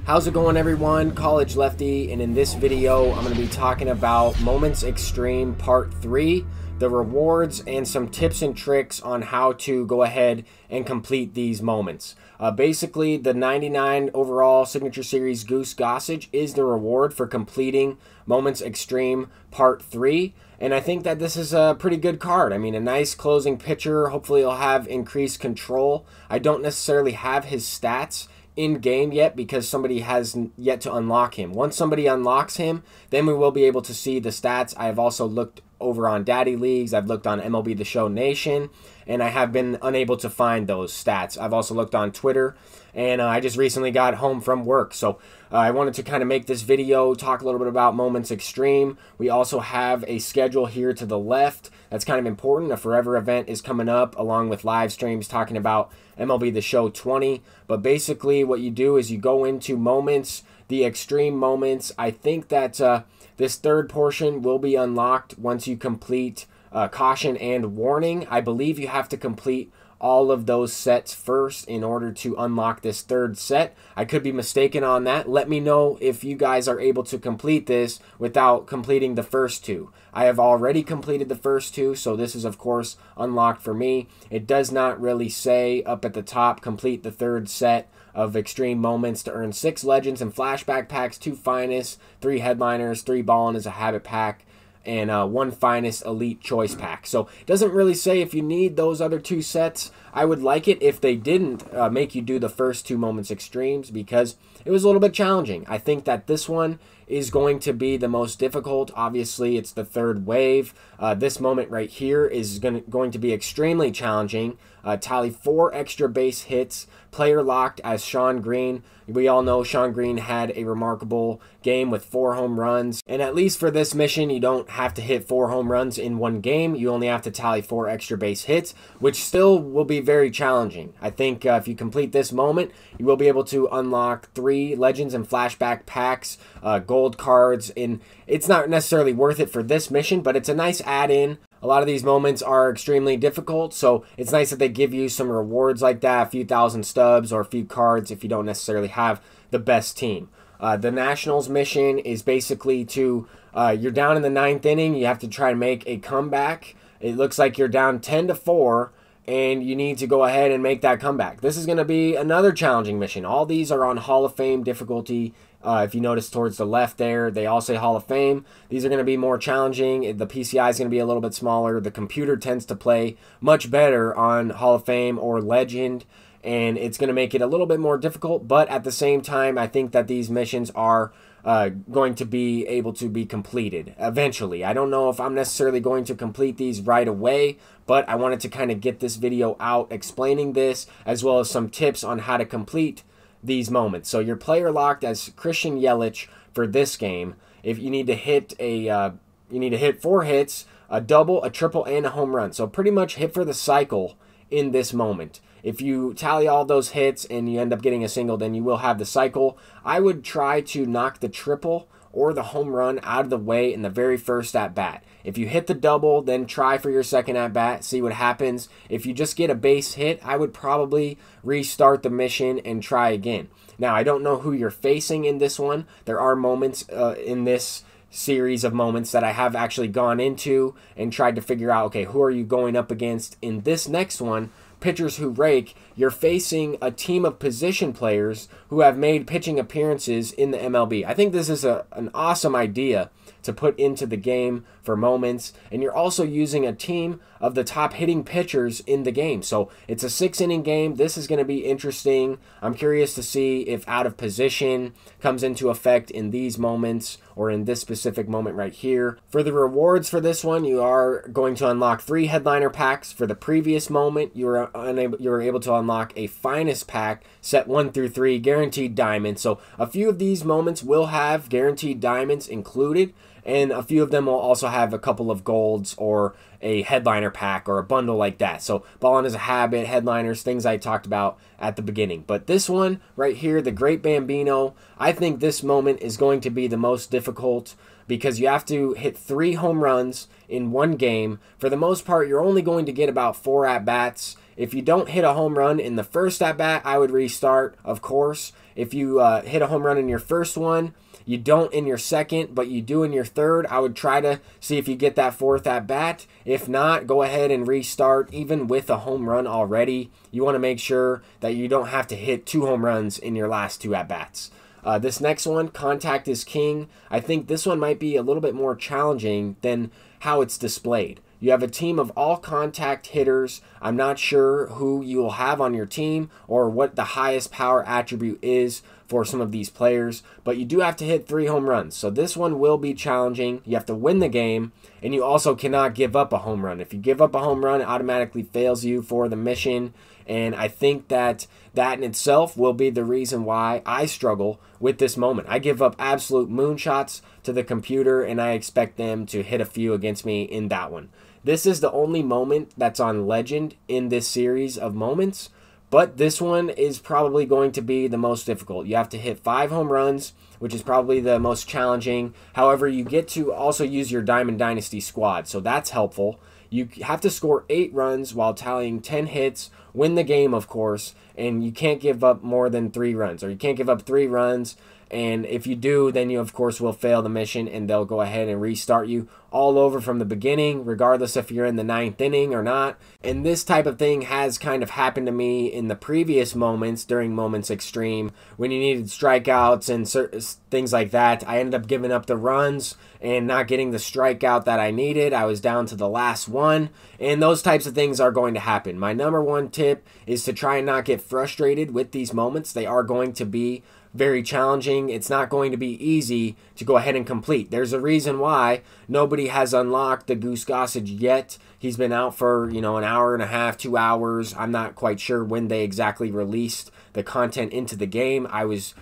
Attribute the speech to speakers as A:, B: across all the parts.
A: How's it going, everyone? College Lefty, and in this video I'm going to be talking about Moments Extreme Part 3, the rewards, and some tips and tricks on how to go ahead and complete these moments. Basically, the 99 overall Signature Series Goose Gossage is the reward for completing Moments Extreme Part 3. And I think that this is a pretty good card. I mean, a nice closing pitcher. Hopefully he'll have increased control. I don't necessarily have his stats in game yet because somebody has yet to unlock him. Once somebody unlocks him, then we will be able to see the stats. I have also looked over on Daddy Leagues, I've looked on MLB The Show Nation, and I have been unable to find those stats. I've also looked on Twitter, and I just recently got home from work, so I wanted to kind of make this video, talk a little bit about Moments Extreme. We also have a schedule here to the left that's kind of important. A Forever event is coming up, along with live streams talking about MLB The Show 20. But basically what you do is you go into moments, the extreme moments. I think that this third portion will be unlocked once you complete Caution and Warning. I believe you have to complete all of those sets first in order to unlock this third set. I could be mistaken on that. Let me know if you guys are able to complete this without completing the first two. I have already completed the first two, so this is of course unlocked for me. It does not really say up at the top, complete the third set of extreme moments to earn 6 legends and flashback packs, 2 finest, 3 headliners, 3 ballin' as a habit pack, and 1 finest elite choice pack. So it doesn't really say if you need those other 2 sets. I would like it if they didn't make you do the first 2 moments extremes, because it was a little bit challenging. I think that this one is going to be the most difficult. Obviously, it's the third wave. This moment right here is going to be extremely challenging. Tally 4 extra base hits, player locked as Shawn Green. We all know Shawn Green had a remarkable game with 4 home runs. And at least for this mission, you don't have to hit 4 home runs in one game. You only have to tally 4 extra base hits, which still will be very challenging. I think if you complete this moment, you will be able to unlock 3 legends and flashback packs, gold cards, and it's not necessarily worth it for this mission, but it's a nice add-in. A lot of these moments are extremely difficult, so it's nice that they give you some rewards like that, a few thousand stubs or a few cards if you don't necessarily have the best team. The Nationals mission is basically to, you're down in the 9th inning, you have to try to make a comeback. It looks like you're down 10-4, and you need to go ahead and make that comeback. This is going to be another challenging mission. All these are on Hall of Fame difficulty. If you notice towards the left there, they all say Hall of Fame. These are going to be more challenging. The PCI is going to be a little bit smaller. The computer tends to play much better on Hall of Fame or Legend, and it's going to make it a little bit more difficult. But at the same time, I think that these missions are going to be able to be completed eventually. I don't know if I'm necessarily going to complete these right away, but I wanted to kind of get this video out explaining this, as well as some tips on how to complete these moments. So you're player locked as Christian Yelich for this game. If you need to hit you need to hit 4 hits, a double, a triple, and a home run. So pretty much hit for the cycle in this moment. If you tally all those hits and you end up getting a single, then you will have the cycle. I would try to knock the triple or the home run out of the way in the very first at-bat. If you hit the double, then try for your second at-bat, see what happens. If you just get a base hit, I would probably restart the mission and try again. Now, I don't know who you're facing in this one. There are moments in this series of moments that I have actually gone into and tried to figure out, okay, who are you going up against? In this next one, Pitchers Who Rake, you're facing a team of position players who have made pitching appearances in the MLB. I think this is an awesome idea to put into the game for moments, and you're also using a team of the top hitting pitchers in the game. So it's a 6-inning game. This is going to be interesting. I'm curious to see if out of position comes into effect in these moments or in this specific moment right here. For the rewards for this one, you are going to unlock 3 headliner packs. For the previous moment, you were able to unlock a finest pack, set 1 through 3, guaranteed diamonds. So a few of these moments will have guaranteed diamonds included, and a few of them will also have a couple of golds or a headliner pack or a bundle like that. So ballin' as a habit, headliners, things I talked about at the beginning. But this one right here, the Great Bambino, I think this moment is going to be the most difficult. because you have to hit 3 home runs in one game. For the most part, you're only going to get about 4 at-bats. If you don't hit a home run in the first at-bat, I would restart, of course. If you hit a home run in your first one, you don't in your second, but you do in your third, I would try to see if you get that 4th at-bat. If not, go ahead and restart. Even with a home run already, you want to make sure that you don't have to hit 2 home runs in your last 2 at-bats. This next one, contact is king. I think this one might be a little bit more challenging than how it's displayed. You have a team of all contact hitters. I'm not sure who you will have on your team or what the highest power attribute is for some of these players, but you do have to hit 3 home runs. So this one will be challenging. You have to win the game, and you also cannot give up a home run. If you give up a home run, it automatically fails you for the mission, and I think that in itself will be the reason why I struggle with this moment. I give up absolute moonshots to the computer, and I expect them to hit a few against me in that one. This is the only moment that's on Legend in this series of moments, but this one is probably going to be the most difficult. You have to hit 5 home runs, which is probably the most challenging. However, you get to also use your Diamond Dynasty squad, so that's helpful. You have to score 8 runs while tallying 10 hits, win the game, of course, and you can't give up more than 3 runs, or you can't give up 3 runs. And if you do, then you, of course, will fail the mission, and they'll go ahead and restart you all over from the beginning, regardless if you're in the 9th inning or not. And this type of thing has kind of happened to me in the previous moments, during Moments Extreme, when you needed strikeouts and certain things like that. I ended up giving up the runs and not getting the strikeout that I needed. I was down to the last one, and those types of things are going to happen. My number one tip is to try and not get frustrated with these moments. They are going to be very challenging. It's not going to be easy to go ahead and complete. There's a reason why nobody has unlocked the Goose Gossage yet. He's been out for, an hour and a half, 2 hours. I'm not quite sure when they exactly released the content into the game. I was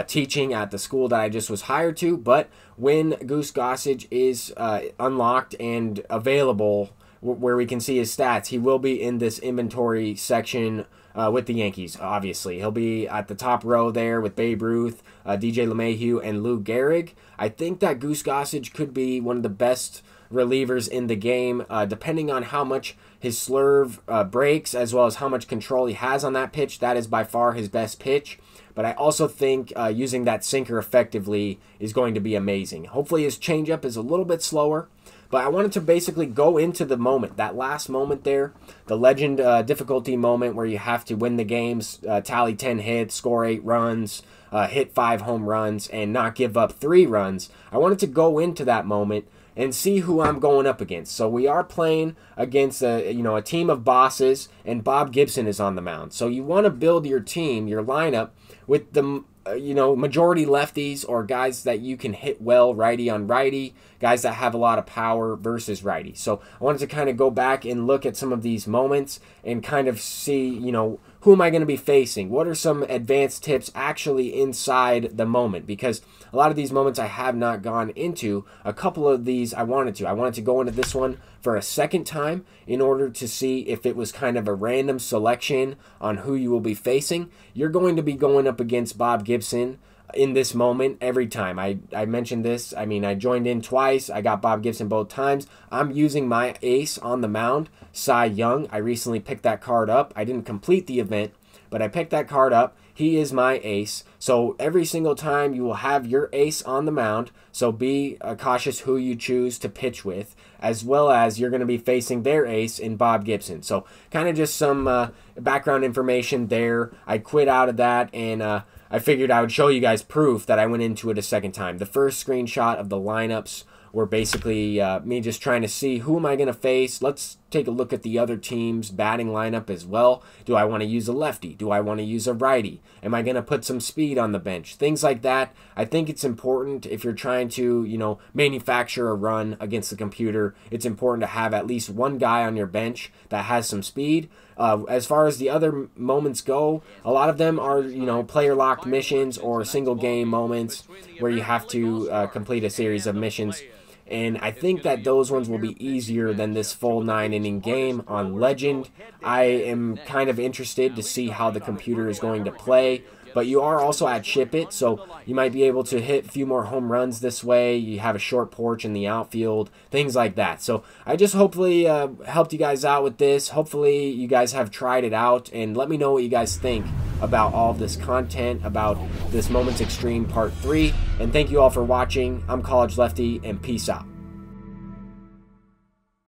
A: teaching at the school that I just was hired to, but when Goose Gossage is unlocked and available, where we can see his stats, he will be in this inventory section with the Yankees, obviously. He'll be at the top row there with Babe Ruth, DJ LeMahieu, and Lou Gehrig. I think that Goose Gossage could be one of the best relievers in the game, depending on how much his slurve breaks, as well as how much control he has on that pitch. That is by far his best pitch. But I also think using that sinker effectively is going to be amazing. Hopefully his changeup is a little bit slower. But I wanted to basically go into the moment, that last moment there, the Legend difficulty moment where you have to win the games, tally 10 hits, score 8 runs, hit 5 home runs, and not give up 3 runs. I wanted to go into that moment and see who I'm going up against. So we are playing against a team of bosses, and Bob Gibson is on the mound. So you want to build your team, your lineup, with the majority lefties or guys that you can hit well righty on righty, guys that have a lot of power versus righty. So I wanted to kind of go back and look at some of these moments and kind of see, who am I going to be facing? What are some advanced tips actually inside the moment? Because a lot of these moments I have not gone into. A couple of these I wanted to. I wanted to go into this one for a second time in order to see if it was kind of a random selection on who you will be facing. You're going to be going up against Bob Gibson in this moment every time. I mentioned this. I mean, I joined in twice. I got Bob Gibson both times. I'm using my ace on the mound, Cy Young. I recently picked that card up. I didn't complete the event, but I picked that card up. He is my ace. So every single time you will have your ace on the mound. So be cautious who you choose to pitch with, as well as you're going to be facing their ace in Bob Gibson. So kind of just some background information there. I quit out of that, and I figured I would show you guys proof that I went into it a second time. The first screenshot of the lineups were basically me just trying to see who am I going to face. Let's take a look at the other team's batting lineup as well. Do I want to use a lefty? Do I want to use a righty? Am I going to put some speed on the bench? Things like that. I think it's important if you're trying to, manufacture a run against the computer. It's important to have at least one guy on your bench that has some speed. As far as the other moments go, a lot of them are, player locked missions or single game moments where you have to complete a series of missions. And I think that those ones will be easier than this full 9-inning game on Legend. I am kind of interested to see how the computer is going to play. but you are also at Ship It, so you might be able to hit a few more home runs this way. You have a short porch in the outfield, things like that. So I just hopefully helped you guys out with this. Hopefully you guys have tried it out, and let me know what you guys think about all of this content, about this Moments Extreme Part 3. And thank you all for watching. I'm College Lefty, and peace out.